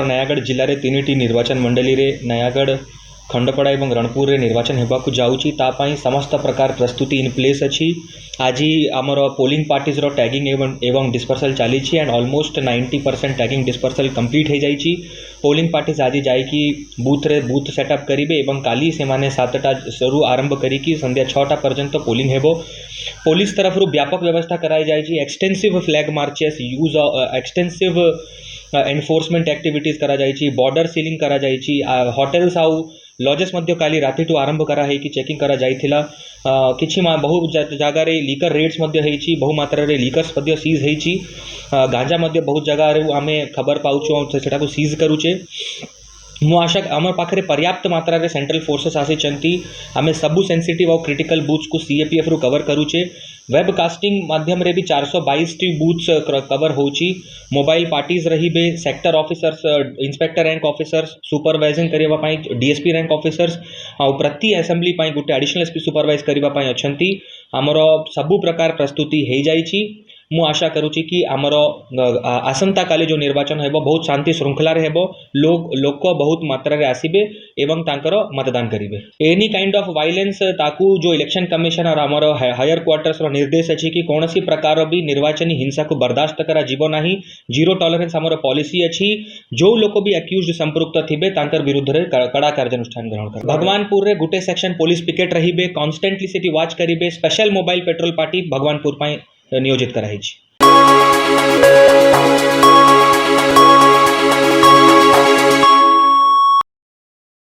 नयागढ़ जिले में 3टी निर्वाचन मंडली रे नयागढ़ खंडपड़ा और रणपुर रे निर्वाचन होगाकू जाऊँगी तापाई समस्त प्रकार प्रस्तुति इन प्लेस अच्छी। आज आमर पोलिंग पार्टीज रो टैगिंग एवं डिस्पर्सल चली and almost 90% tagging dispersal complete हो जाइए। पोलिंग पार्टीज आज जाकि बूथ सेटअप करेंगे और काली से 7टा शुरू आरंभ करी संध्या 6टा पर्यंत पोलिंग हेबो। पुलिस तरफ व्यापक व्यवस्था कराई जाए। Extensive flag marches use extensive enforcement activities करा जाइए। बॉर्डर सीलिंग करा जाइए। होटेल्स आउ लॉजेस मध्य काली रातिठू आरंभ करा है कि चेकिंग करा जाइथिला। किछि बहु जगार लीकर रेट्स मध्य होइछि। बहु मात्रा रे लीकर्स मध्य सीज होइछि। गांजा मध्य बहुत जगार आमे खबर पाउछु सेटा को सीज करूचे। मु आशा आम पाखे पर्याप्त मात्रा रे सेंट्रल फोर्सेस आसी आमे सबु सेंसिटिव और क्रिटिकल बूथ्स को सीएपीएफ रु कवर करूचे। वेबकास्टिंग माध्यम रे भी 422 बूथ्स कवर होची। मोबाइल पार्टीज रहिबे। Sector officers inspector rank officers supervising करबा पई डीएसपी रैंक ऑफिसर्स आ प्रति असेंबली पई गोटे एडिशनल एसपी सुपरवाइज करबा पई अछंती। आमर सबु प्रकार प्रस्तुति हो जाइछि। मु आशा करूची कि आमर आसंता काले जो निर्वाचन हेबो बहुत शांति श्रृंखला रे हेबो। लोक बहुत मात्रा रे आसीबे एवं तांकर मतदान करिवे। एनी काइंड ऑफ वायलेंस ताकू जो इलेक्शन कमिशन और आमर हायर क्वार्टर्स रो निर्देश अछि कि कोनोसी प्रकार भी निर्वाचन हिंसा को बर्दाश्त करा जीवो नाही। जीरो टॉलरेंस आमर पॉलिसी अछि। जो लोक भी अक्यूज्ड संपृक्त थिबे तांकर विरुद्ध रे कड़ा कार्यानुष्ठान ग्रहण कर। भगवानपुर रे गुटे सेक्शन पुलिस पिकेट रहिबे। कॉन्स्टेंटली सिटी वॉच करिबे। Special mobile patrol party Bhagwanpur पई नियोजित कराई।